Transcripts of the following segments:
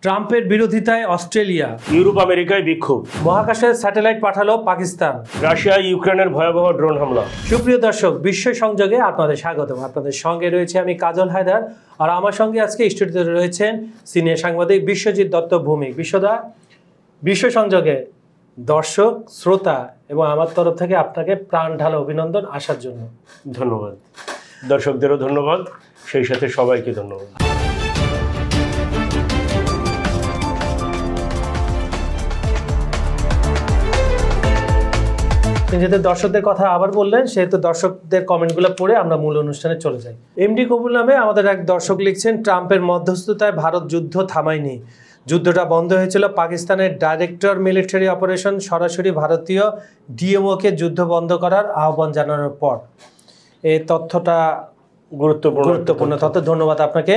ট্রাম্পের বিরোধিতায় Australia, Europe আমেরিকায় বিক্ষোভ, মহাকাশে স্যাটেলাইট পাঠালো পাকিস্তান, রাশিয়া ইউক্রেনের ভয়াবহ ড্রোন হামলা। সুপ্রিয় দর্শক, বিশ্ব সংযোগে আপনাদের স্বাগতম। আপনাদের সঙ্গে রয়েছে আমি কাজল হায়দার, আর আমার সঙ্গে আজকে স্টুডিওতে রয়েছেন সিনিয়র সাংবাদিক বিশ্বজিৎ দত্ত ভৌমিক। বিশ্বদা, বিশ্ব সংযোগে দর্শক, শ্রোতা এবং আমার তরফ থেকে আপনাকে প্রাণ ঢালা অভিনন্দন আসার জন্য। ধন্যবাদ। দর্শকদেরও ধন্যবাদ, সেই সাথে সবাইকে ধন্যবাদ। যেহেতু দর্শকদের কথা আবার বললেন, সেহেতু দর্শকদের কমেন্টগুলো পড়ে আমরা মূল অনুষ্ঠানে চলে যাই। এমডি কবুল নামে আমাদের এক দর্শক লিখছেন, ট্রাম্পের মধ্যস্থতায় ভারত যুদ্ধ থামায়নি। যুদ্ধটা বন্ধ হয়েছিল পাকিস্তানের ডাইরেক্টর মিলিটারি অপারেশন সরাসরি ভারতীয় ডিএমওকে যুদ্ধ বন্ধ করার আহ্বান জানানোর পর। এই তথ্যটা গুরুত্বপূর্ণ তথ্য, ধন্যবাদ আপনাকে।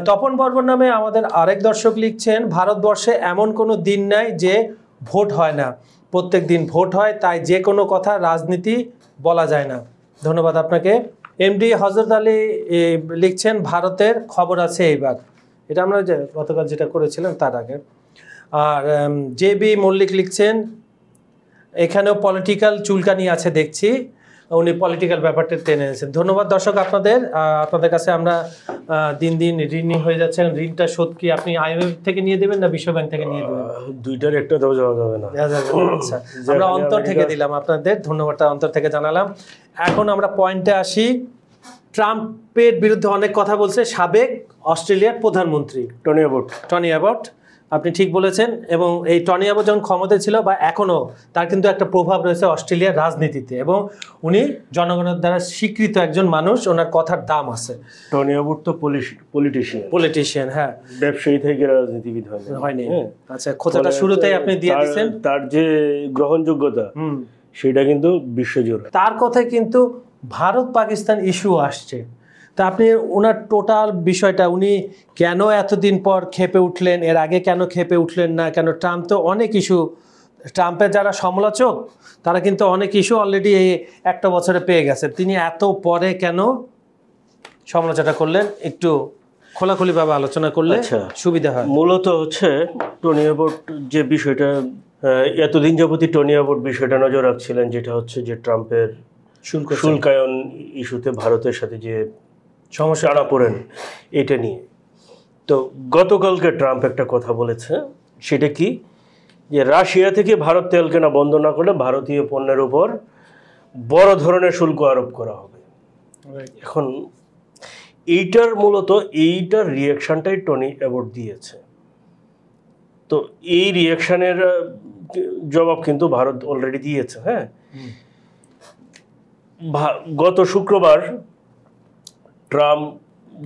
তপন বর্মন নামে আমাদের আরেক দর্শক লিখছেন, ভারতবর্ষে এমন কোনো দিন নাই যে ভোট হয় না, প্রত্যেক দিন ভোট হয়, তাই যে কোনো কথা রাজনীতি বলা যায় না। ধন্যবাদ আপনাকে। এমডি হজরত আলী লিখছেন, ভারতের খবর আছে এইবার। এটা আমরা গতকাল যেটা করেছিলাম তার আগে। আর জেবি মল্লিক লিখছেন, এখানেও পলিটিক্যাল চুলকানি আছে দেখছি, উনি পলিটিক্যাল ব্যাপারটা টেনে এনেছেন। ধন্যবাদ দর্শক আপনাদের কাছে। আমরা দিন দিন ঋণী হয়ে যাচ্ছেন। ঋণটা শোধ কি আপনি আইএমএফ থেকে নিয়ে দেবেন না বিশ্ব ব্যাংক থেকে নিয়ে দেবেন? দুইটার একটা দেওয়া যাবে না। আচ্ছা, আমরা অন্তর থেকে দিলাম আপনাদের, ধন্যবাদটা অন্তর থেকে জানালাম। এখন আমরা পয়েন্টে আসি। ট্রাম্পের বিরুদ্ধে অনেক কথা বলছে সাবেক অস্ট্রেলিয়ার প্রধানমন্ত্রী টনি অ্যাবট। আপনি ঠিক বলেছেন। এবং এই টনি অ্যাবট যখন ক্ষমতায় ছিল বা এখনও, তার কিন্তু একটা প্রভাব রয়েছে অস্ট্রেলিয়ার রাজনীতিতে, এবং উনি জনগণের দ্বারা স্বীকৃত একজন মানুষ, ওনার কথার দাম আছে। টনি অ্যাবট তো পলিটিশিয়ান, হ্যাঁ, ব্যবসায়ী থেকে রাজনীতিবিদ হয়নি। আচ্ছা, খোঁচাটা শুরুতেই আপনি দিয়ে দিয়েছেন। তার যে গ্রহণযোগ্যতা সেটা কিন্তু বিশ্বজুড়ে। তার কথায় কিন্তু ভারত পাকিস্তান ইস্যু আসছে। তা আপনি ওনার টোটাল বিষয়টা, উনি কেন এতদিন পর খেপে উঠলেন, এর আগে কেন খেপে উঠলেন না কেন? ট্রাম্প তো অনেক ইস্যু, ট্রাম্পের যারা সমালোচক তারা কিন্তু অনেক ইস্যু অলরেডি এই একটা বছরে পেয়ে গেছে। তিনি এত পরে কেন সমালোচনা করলেন, একটু খোলাখুলিভাবে আলোচনা করলে সুবিধা হয়। মূলত হচ্ছে টনি অ্যাবট যে বিষয়টা, এতদিন যাবতীয় টনি অ্যাবট বিষয়টা নজর রাখছিলেন, যেটা হচ্ছে যে ট্রাম্পের শুল্কায়ন ইস্যুতে ভারতের সাথে যে সমস্যা পড়েন, এটা নিয়ে। তো গতকালকে ট্রাম্প একটা কথা বলেছে, সেটা কি, যে রাশিয়া থেকে ভারত তেল কেনা বন্ধ না করলে ভারতীয় পণ্যের উপর বড় ধরনের শুল্ক আরোপ করা হবে। এখন এইটার রিয়াকশনটাই টনি অ্যাবট দিয়েছে। তো এই রিয়াকশনের জবাব কিন্তু ভারত অলরেডি দিয়েছে। হ্যাঁ, গত শুক্রবার ট্রাম্প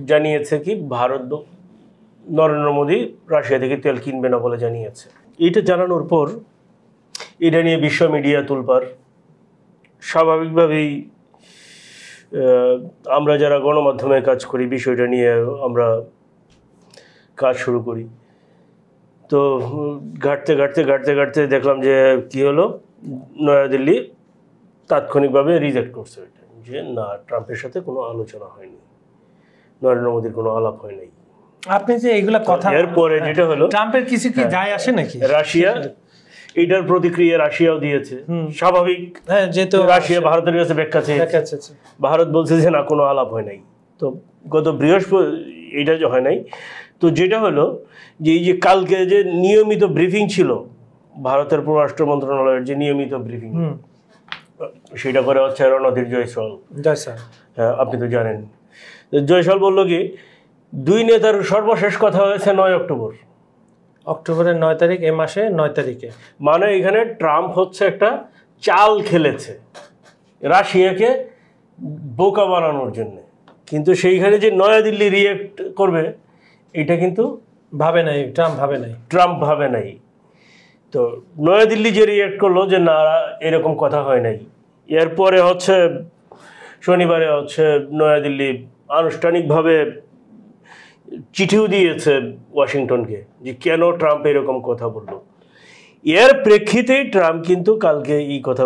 জানিয়েছে কি, ভারত নরেন্দ্র মোদী রাশিয়া থেকে তেল কিনবে না বলে জানিয়েছে। এইটা জানানোর পর এটা নিয়ে বিশ্ব মিডিয়া তোলপাড়। স্বাভাবিকভাবেই আমরা যারা গণমাধ্যমে কাজ করি, বিষয়টা নিয়ে আমরা কাজ শুরু করি। তো ঘাটতে দেখলাম যে কি হলো, নয়াদিল্লি তাৎক্ষণিকভাবে রিজেক্ট করছে এটা, যে না, ট্রাম্পের সাথে কোনো আলোচনা হয়নি, নরেন্দ্র মোদীর কোনো আলাপ হয় নাই। আপনি যে এইগুলা কথা, এরপরে যেটা হলো, ট্রাম্পের কিছু কি যায় আসে নাকি? রাশিয়া এটার প্রতিক্রিয়া রাশিয়াও দিয়েছে, স্বাভাবিক। হ্যাঁ, যেহেতু রাশিয়া ভারতের কাছে ব্যাখ্যা চেয়েছে, ভারত বলছে যে না, কোনো আলাপ হয় নাই। তো গত বৃহস্পতি এটা যে হয় নাই, তো যেটা হলো যে এই যে কালকে যে নিয়মিত ব্রিফিং ছিল ভারতের পররাষ্ট্র মন্ত্রণালয়ের, যে নিয়মিত ব্রিফিং, সেটা করে হচ্ছে রণধীর জয়সওয়াল। হ্যাঁ, আপনি তো জানেন। জয়সওয়াল বললো কি, দুই নেতার সর্বশেষ কথা হয়েছে 9 অক্টোবরের 9 তারিখ, এ মাসে 9 তারিখে। মানে এখানে ট্রাম্প হচ্ছে একটা চাল খেলেছে রাশিয়াকে বোকা বানানোর জন্য, কিন্তু সেইখানে যে নয়াদিল্লি রিয়েক্ট করবে এটা কিন্তু ট্রাম্প ভাবে নাই। তো নয়াদিল্লি যে রিয়েক্ট করলো যে না, এরকম কথা হয় নাই। এরপরে হচ্ছে শনিবারে হচ্ছে নয়াদিল্লি আনুষ্ঠানিকভাবে চিঠিও দিয়েছে ওয়াশিংটনকে, যে কেন ট্রাম্প এরকম কথা বলল। এর প্রেক্ষিতেই ট্রাম্প কিন্তু কালকে এই কথা,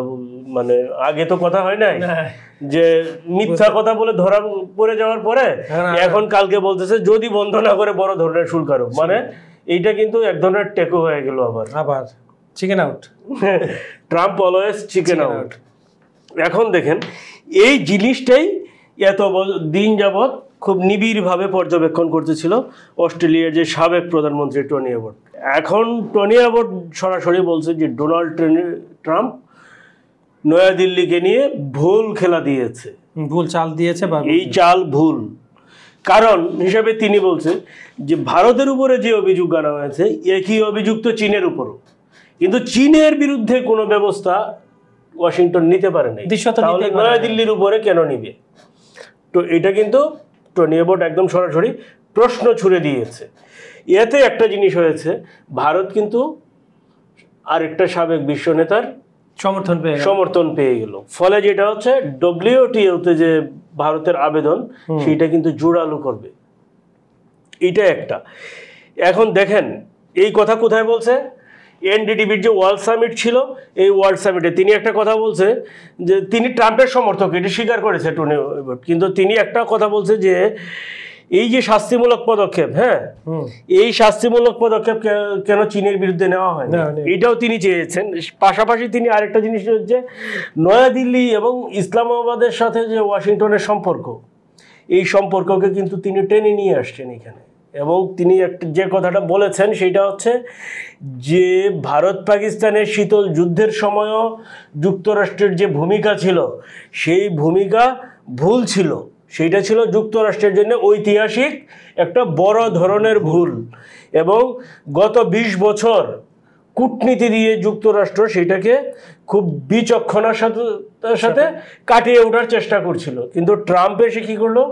মানে আগে তো কথা হয় নাই, যে মিথ্যা কথা বলে ধরা পড়ে যাওয়ার পরে এখন কালকে বলতেছে যদি বন্ধ না করে বড় ধরনের শুল্ক আরোপ, মানে এইটা কিন্তু এক ধরনের টেকো হয়ে গেল আবার chicken out, Trump always chicken out. এখন দেখেন এই জিনিসটাই এত দিন যাবৎ খুব নিবিড়ভাবে পর্যবেক্ষণ করতেছিল অস্ট্রেলিয়ার যে সাবেক প্রধানমন্ত্রী টনি অ্যাবট। এখন টনি অ্যাবট সরাসরি বলছে যে ডোনাল্ড ট্রাম্প নয়াদিল্লিকে নিয়ে ভুল খেলা দিয়েছে, ভুল চাল দিয়েছে, বা এই চাল ভুল। কারণ হিসাবে তিনি বলছে যে ভারতের উপরে যে অভিযোগ আনা হয়েছে একই অভিযোগ তো চীনের উপরও, কিন্তু চীনের বিরুদ্ধে কোনো ব্যবস্থা ওয়াশিংটন নিতে পারে না, তাহলে নয়াদিল্লির উপরে কেন নিবে? তো এটা কিন্তু টনি অ্যাবট একদম সরাসরি প্রশ্ন ছুড়ে দিয়েছে। এতে একটা জিনিস হয়েছে, ভারত কিন্তু আরেকটা সাবেক বিশ্ব নেতার সমর্থন পেয়ে গেল। ফলে যেটা হচ্ছে ডব্লিউটিওতে যে ভারতের আবেদন সেটা কিন্তু জোরালো করবে, এটা একটা। এখন দেখেন এই কথা কোথায় বলছে, এনডিটিভির যে ওয়ার্ল্ড সামিট ছিল, এই ওয়ার্ল্ড সামিটে তিনি একটা কথা বলছে যে তিনি ট্রাম্পের সমর্থক, এটি স্বীকার করেছে টনি অ্যাবট, কিন্তু তিনি একটা কথা বলছে যে এই যে শাস্তিমূলক পদক্ষেপ, হ্যাঁ এই শাস্তিমূলক পদক্ষেপ কেন চীনের বিরুদ্ধে নেওয়া হয় না, এটাও তিনি চেয়েছেন। পাশাপাশি তিনি আরেকটা জিনিস হচ্ছে নয়াদিল্লি এবং ইসলামাবাদের সাথে যে ওয়াশিংটনের সম্পর্ক, এই সম্পর্ককে কিন্তু তিনি টেনে নিয়ে আসছেন এখানে। এবং তিনি একটা যে কথাটা বলেছেন সেটা হচ্ছে যে ভারত পাকিস্তানের শীতল যুদ্ধের সময়ও যুক্তরাষ্ট্রের যে ভূমিকা ছিল সেই ভূমিকা ভুল ছিল, সেইটা ছিল যুক্তরাষ্ট্রের জন্য ঐতিহাসিক একটা বড় ধরনের ভুল। এবং গত 20 বছর কূটনীতি দিয়ে যুক্তরাষ্ট্র সেটাকে খুব বিচক্ষণার সাথে কাটিয়ে ওঠার চেষ্টা করছিল, কিন্তু ট্রাম্প এসে কী করলো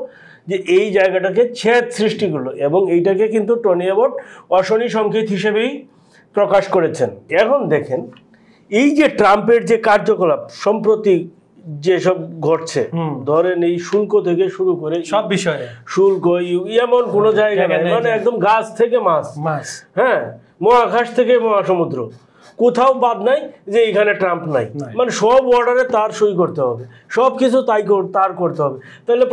যে এই জায়গাটাকে ছেদ সৃষ্টি করলো, এবং এইটাকে কিন্তু টনি অ্যাবট অশনি সংকেত হিসেবেই প্রকাশ করেছেন। এখন দেখেন এই যে ট্রাম্পের যে কার্যকলাপ সম্প্রতি যেসব ঘটছে, ধরেন এই শুল্ক থেকে শুরু করে সব বিষয়ে, শুল্ক এমন কোনো জায়গা নেই, মানে একদম গাছ থেকে মাছ, হ্যাঁ মহাকাশ থেকে মহাসমুদ্র, কোথাও বাদ নাই যে এখানে ট্রাম্প নাই। মানে সব অর্ডারে তার সই করতে হবে, সব কিছু তার করতে হবে। তাহলে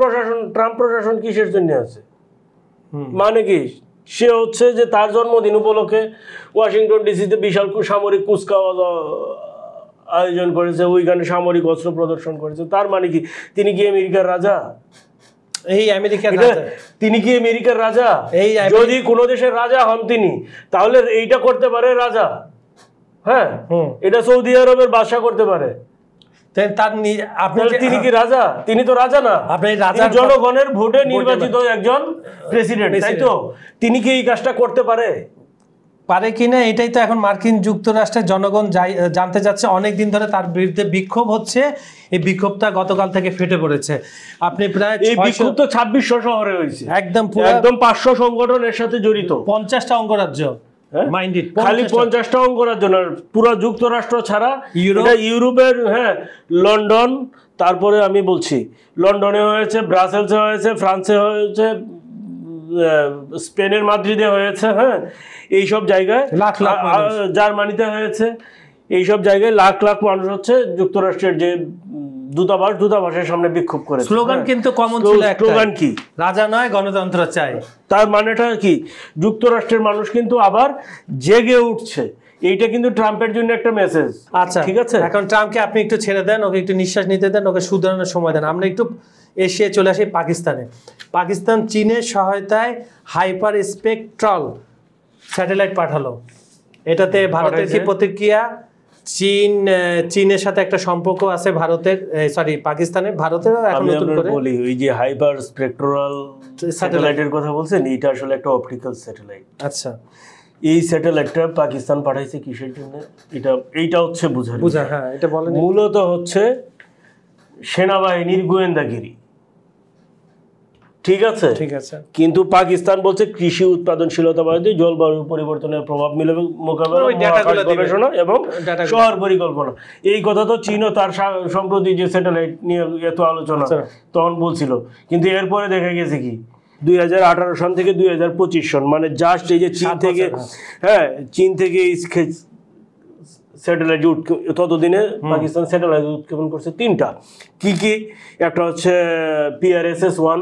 ট্রাম্প প্রশাসন কিসের জন্য আছে? মানে কি সে হচ্ছে যে তার জন্মদিন উপলক্ষে ওয়াশিংটন ডিসিতে বিশাল সামরিক কুচকাওয়াজ আয়োজন করেছে, ওইখানে সামরিক অস্ত্র প্রদর্শন করেছে। তার মানে কি তিনি কি আমেরিকার রাজা? তিনি কি আমেরিকার রাজা? যদি কোনো দেশের রাজা হন তিনি, তাহলে এইটা করতে পারে রাজা, হ্যাঁ এটা সৌদি আরবের বাদশা করতে পারে। তিনি কি রাজা? তিনি তো রাজা না, জনগণের ভোটে নির্বাচিত একজন প্রেসিডেন্ট, তাই তো? তিনি কি এই কাজটা করতে পারে কিনা এটাই তো এখন মার্কিন যুক্তরাষ্ট্রের জনগণ জানতে যাচ্ছে। অনেকদিন ধরে তার বিরুদ্ধে বিক্ষোভ হচ্ছে, এই বিক্ষোভটা গতকাল থেকে ফেটে পড়েছে। আপনি প্রায় এই বিক্ষোভ তো 2600 শহরে হয়েছে, একদম 500 সংগঠনের সাথে জড়িত, 50টা অঙ্গরাজ্য, খালি 50টা অঙ্গরাজ্য না, পুরো যুক্তরাষ্ট্র ছাড়া ইউরোপের, হ্যাঁ লন্ডন, তারপরে আমি বলছি লন্ডনে হয়েছে, ব্রাসেলসে হয়েছে, ফ্রান্সে হয়েছে, স্পেনের মাদ্রিদে হয়েছে, হ্যাঁ এইসব জায়গায়, জার্মানিতে হয়েছে, এইসব জায়গায় লাখ লাখ মানুষ হচ্ছে যুক্তরাষ্ট্রের যে দূতাবাসের সামনে বিক্ষোভ করে। স্লোগান কিন্তু কমন ছিল, স্লোগান কি? রাজা নয় গণতন্ত্র চাই। তার মানেটা কি? যুক্তরাষ্ট্রের মানুষ কিন্তু আবার জেগে উঠছে। এইটা কিন্তু ট্রাম্পের জন্য একটা মেসেজ। আচ্ছা ঠিক আছে, এখন ট্রাম্পকে আপনি একটু ছেড়ে দেন, ওকে একটু নিঃশ্বাস নিতে দেন, ওকে শুধরানোর সময় দেন। আমরা একটু এশিয়ায় চলে আসি পাকিস্তানে। পাকিস্তান চীনের সহায়তায় হাইপার স্পেকট্রাল স্যাটেলাইট পাঠালো। এটাতে ভারতের কি প্রতিক্রিয়া? চীনের সাথে একটা সম্পর্ক আছে ভারতের, সরি পাকিস্তানের। ভারতের এখন নতুন করে বলি, ওই যে হাইপার স্পেকট্রাল স্যাটেলাইটের কথা বলছেন, এটা আসলে একটা অপটিক্যাল স্যাটেলাইট। আচ্ছা, এই স্যাটেলাইটটা পাকিস্তান পাঠাইছে কিসের জন্য? এইটা হচ্ছে বুঝা, হ্যাঁ এটা বলেন। মূলত হচ্ছে সেনাবাহিনীর গোয়েন্দাগিরি, ঠিক আছে, ঠিক আছে। কিন্তু পাকিস্তান বলছে কৃষি উৎপাদনশীলতা বাড়াতে, জলবায়ু পরিবর্তনের প্রভাব মোকাবেলা, গবেষণা এবং শহর পরিকল্পনা। এই কথা তো চীনও তার সম্প্রতি যে স্যাটেলাইট নিয়ে এত আলোচনা তখন বলছিল, কিন্তু এরপরে দেখা গেছে কি 2018 সন থেকে 2025 সন, মানে জাস্ট এই যে চীন থেকে, হ্যাঁ চীন থেকে স্যাটেলাইট ততদিনে পাকিস্তান স্যাটেলাইট উৎক্ষেপণ করছে 3টা। কি একটা হচ্ছে PRSS-1,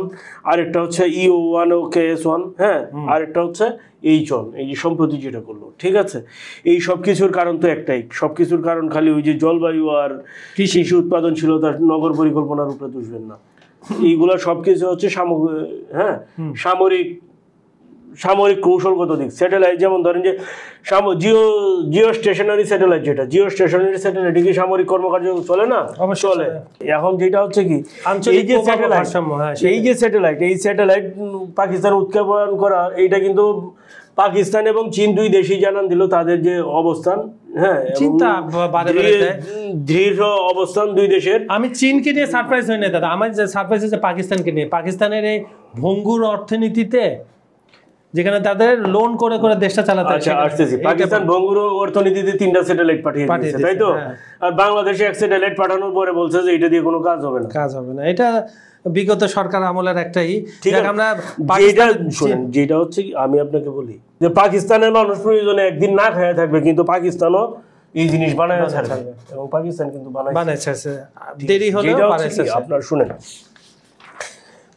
আরেকটা হচ্ছে EO-1 ও KS-1, হ্যাঁ আরেকটা হচ্ছে এই যে সম্প্রতি যেটা করলো, ঠিক আছে, এই সব কিছুর কারণ তো একটাই, সব কিছুর কারণ খালি ওই যে জলবায়ু আর কৃষি উৎপাদনশীলতার নগর পরিকল্পনার উপরে তুলবেন না। এইগুলা সবকিছু হচ্ছে সামরিক কৌশলগত দিক। স্যাটেলাইট যেমন ধরেন যে জিও স্টেশনারি স্যাটেলাইট, যেটা জিও স্টেশনারি স্যাটেলাইট কি সামরিক কর্মকার্য চলে না? চলে। এখন যেটা হচ্ছে কি এই যে স্যাটেলাইট পাকিস্তান উৎক্ষেপণ করা, এইটা কিন্তু পাকিস্তান এবং চীন দুই দেশই জানান দিল তাদের যে অবস্থান, দৃঢ় অবস্থান দুই দেশের। আমি চীনকে নিয়ে সারপ্রাইজ হই না দাদা, আমার যে সারপ্রাইজ হচ্ছে পাকিস্তানকে নিয়ে। পাকিস্তানের এই ভঙ্গুর অর্থনীতিতে, যেখানে তাদের লোন করে করে দেশটা চালাতে আসতেছে, পাকিস্তান ভঙ্গুর অর্থনীতিতে 3টা স্যাটেলাইট পাঠিয়ে দিয়েছে, তাই তো? আর বাংলাদেশে এক স্যাটেলাইট পাঠানোর পরে বলছে যে এটা দিয়ে কোনো কাজ হবে না। এটা বিগত সরকার আমলের একটাই। আমরা যেটা হচ্ছে, আমি আপনাকে বলি যে পাকিস্তানের মানুষ প্রয়োজনে একদিন না খেয়ে থাকবে, কিন্তু পাকিস্তানও এই জিনিস বানায় ছাড়বে, এবং পাকিস্তান কিন্তু বানাইছে, দেরি হলেও বানাইছে। আপনার শুনেন,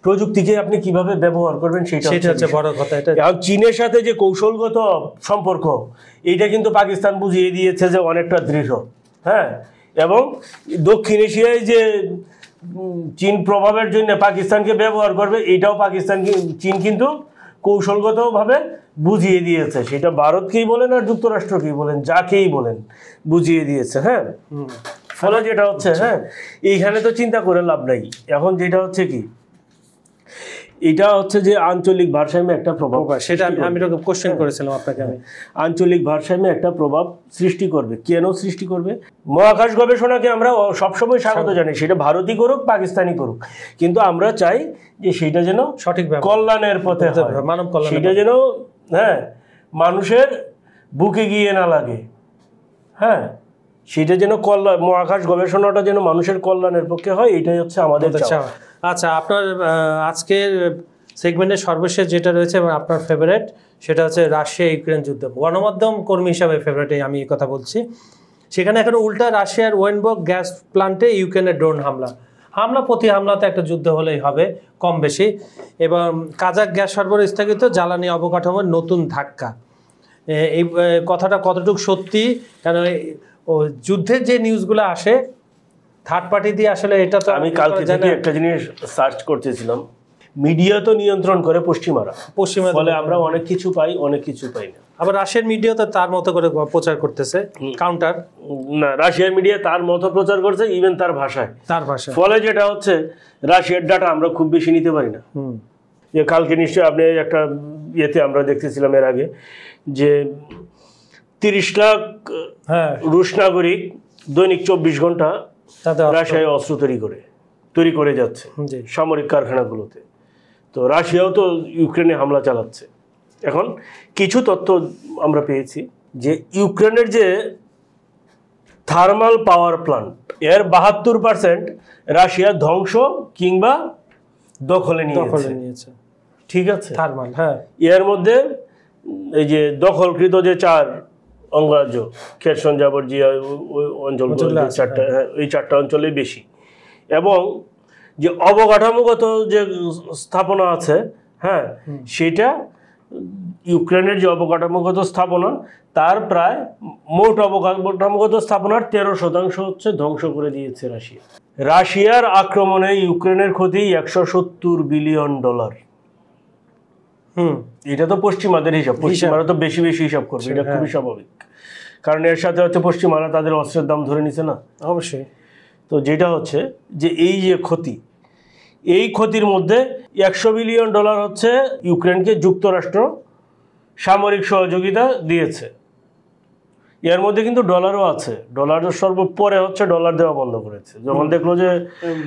প্রযুক্তিকে আপনি কিভাবে ব্যবহার করবেন সেটা হচ্ছে বড় কথা। এখন চীনের সাথে যে কৌশলগত সম্পর্ক, এইটা কিন্তু পাকিস্তান বুঝিয়ে দিয়েছে যে অনেকটা দৃঢ়। হ্যাঁ, এবং দক্ষিণ এশিয়ায় যে চীন প্রভাবের জন্য পাকিস্তানকে ব্যবহার করবে, এটাও চীন কিন্তু কৌশলগতভাবে বুঝিয়ে দিয়েছে। সেটা ভারতকেই বলেন আর যুক্তরাষ্ট্রকেই বলেন, যাকেই বলেন, বুঝিয়ে দিয়েছে। হ্যাঁ, ফলে যেটা হচ্ছে, এইখানে তো চিন্তা করে লাভ নাই। এখন যেটা হচ্ছে কি, এটা হচ্ছে যে আঞ্চলিক ভারসাম্যে একটা প্রভাব, সেটা আমি কোশ্চেন করেছিলাম আপনাকে। আমি আঞ্চলিক ভারসাম্যে একটা প্রভাব সৃষ্টি করবে। কেন সৃষ্টি করবে? মহাকাশ গবেষণাকে আমরা সবসময় স্বাগত জানি, সেটা ভারতই করুক পাকিস্তানি করুক, কিন্তু আমরা চাই যে সেটা যেন সঠিক কল্যাণের পথে হয়, মানব কল্যাণ, সেটা যেন মানুষের বুকে গিয়ে না লাগে। হ্যাঁ, সেটা যেন মহাকাশ গবেষণাটা যেন মানুষের কল্যাণের পক্ষে হয়, এটাই হচ্ছে আমাদের চাওয়া। আচ্ছা, আপনার আজকের সেগমেন্টের সর্বশেষ যেটা রয়েছে এবং আপনার ফেভারিট, সেটা হচ্ছে রাশিয়া ইউক্রেন যুদ্ধ। গণমাধ্যম কর্মী হিসাবে ফেভারিট আমি এই কথা বলছি। সেখানে এখন উল্টা রাশিয়ার ওয়েনবর্গ গ্যাস প্লান্টে ইউক্রেনের ড্রোন হামলা প্রতি হামলাতে একটা যুদ্ধ হলেই হবে কম বেশি। এবং কাজাক গ্যাস সরবরাহ স্থগিত, জ্বালানি অবকাঠামোর নতুন ধাক্কা। এই কথাটা কতটুকু সত্যি? কারণ যুদ্ধের যে নিউজগুলো আসে থার্ড পার্টি দিয়ে, আসলে এটা তো আমি কালকে থেকে একটা জিনিস সার্চ করতেছিলাম, মিডিয়া তো নিয়ন্ত্রণ করে পশ্চিমারা, ফলে আমরা অনেক কিছু পাই, অনেক কিছু পাই না। আবার রাশিয়ার মিডিয়া তো তার মতো করে প্রচার করতেছে, কাউন্টার না, রাশিয়ার মিডিয়া তার মতো প্রচার করছে, ইভেন তার ভাষায়। ফলে যেটা হচ্ছে, রাশিয়ার ডাটা আমরা খুব বেশি নিতে পারি না। যে কালকে নিশ্চয়ই আপনি একটা ইয়েতে আমরা দেখতেছিলাম এর আগে, যে 30 লাখ রুশ নাগরিক দৈনিক 24 ঘন্টা রাশিয়ায় অস্ত্র তৈরি করে যাচ্ছে সামরিক কারখানাগুলোতে। তো রাশিয়াও তো ইউক্রেনে হামলা চালাচ্ছে। এখন কিছু তথ্য আমরা পেয়েছি যে ইউক্রেনের যে থার্মাল পাওয়ার প্ল্যান্ট, এর 72% রাশিয়া ধ্বংস কিংবা দখলে নিয়েছে। ঠিক আছে, থার্মাল, এর মধ্যে এই যে দখলকৃত যে 4 অঙ্গরাজ্য, খেরসন, জাবরজিয়া অঞ্চল, এই 4টা অঞ্চলেই বেশি। এবং যে অবকাঠামোগত যে স্থাপনা আছে, সেটা ইউক্রেনের যে অবকাঠামোগত স্থাপনা, তার প্রায় মোট অবকাঠামোগত স্থাপনার 13% হচ্ছে ধ্বংস করে দিয়েছে রাশিয়া। রাশিয়ার আক্রমণে ইউক্রেনের ক্ষতি $170 বিলিয়ন। এটা তো পশ্চিমাদের হিসাব, পশ্চিমারা তো বেশি হিসাব করবে, এটা খুবই স্বাভাবিক। কারণ এর সাথে হচ্ছে পশ্চিমারা তাদের অস্ত্রের দাম ধরে নিছে না, অবশ্যই। তো যেটা হচ্ছে যে এই যে ক্ষতি, এই ক্ষতির মধ্যে $100 বিলিয়ন হচ্ছে ইউক্রেনকে যুক্তরাষ্ট্র সামরিক সহযোগিতা দিয়েছে। এর মধ্যে কিন্তু ডলারও আছে। ডলারের সর্বপরে হচ্ছে ডলার দেওয়া বন্ধ করেছে, যখন দেখলো যে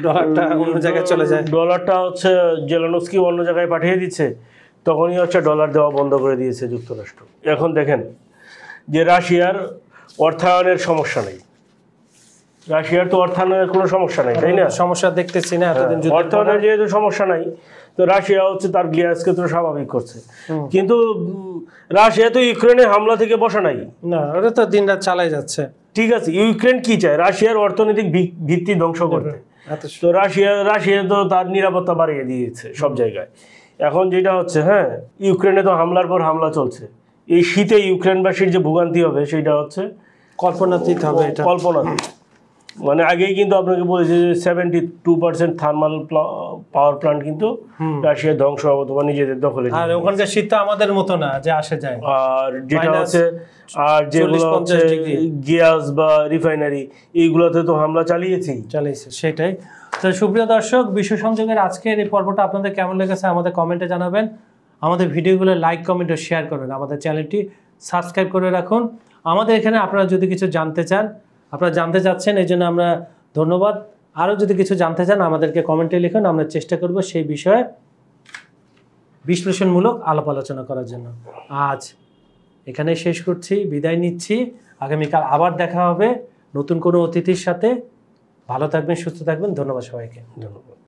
ডলারটা অন্য জায়গায় চলে যায়, ডলারটা হচ্ছে জেলেনস্কি অন্য জায়গায় পাঠিয়ে দিচ্ছে, তখনই হচ্ছে ডলার দেওয়া বন্ধ করে দিয়েছে যুক্তরাষ্ট্র। এখন দেখেন যে রাশিয়ার অর্থায়নের সমস্যা নেই, রাশিয়ার তো অর্থায়নের কোনো সমস্যা নাই, তাই না? সমস্যা দেখতেছি না এতদিন, অর্থায়নের যেহেতু সমস্যা নাই, তো রাশিয়া হচ্ছে তার গ্যাসকে তো স্বাভাবিক করছে। কিন্তু রাশিয়া তো ইউক্রেনে হামলা থেকে বসা নাই না, ওটা তো দিনরাত চালাই যাচ্ছে। ঠিক আছে, ইউক্রেন কি চায়? রাশিয়ার অর্থনৈতিক ভিত্তি ধ্বংস করতে। তো রাশিয়া তো তার নিরাপত্তা বাড়িয়ে দিয়েছে সব জায়গায়। এখন যেটা হচ্ছে, হ্যাঁ, ইউক্রেনে তো হামলার পর হামলা চলছে, এই শীতে ইউক্রেনবাসীর যে ভোগান্তি হবে সেটা হচ্ছে কল্পনাতীত হবে, এটা কল্পনাতীত। মানে আগেই কিন্তু আপনাকে বলেছে যে 72% থার্মাল পাওয়ার প্ল্যান্ট কিন্তু রাশিয়া ধ্বংস অথবা নিজেদের দখলে। আর ওখানকার শীত তো আমাদের মতো না যে আসে যায়। আর যেটা হচ্ছে, আর যেগুলো হচ্ছে গ্যাস বা রিফাইনারি, এইগুলোতে তো হামলা চালিয়েছে। সেটাই। তো সুপ্রিয় দর্শক, বিশ্ব সংযোগের আজকের এই পর্বটা আপনাদের কেমন লেগেছে আমাদের কমেন্টে জানাবেন। আমাদের ভিডিওগুলো লাইক, কমেন্ট ও শেয়ার করবেন। আমাদের চ্যানেলটি সাবস্ক্রাইব করে রাখুন। আমাদের এখানে আপনারা যদি কিছু জানতে চান, আপনারা জানতে চাচ্ছেন, এই জন্য আমরা ধন্যবাদ। আরও যদি কিছু জানতে চান আমাদেরকে কমেন্টে লিখুন, আমরা চেষ্টা করব সেই বিষয়ে বিশ্লেষণমূলক আলাপ আলোচনা করার জন্য। আজ এখানেই শেষ করছি, বিদায় নিচ্ছি। আগামীকাল আবার দেখা হবে নতুন কোনো অতিথির সাথে। ভালো থাকবেন, সুস্থ থাকবেন। ধন্যবাদ সবাইকে। ধন্যবাদ।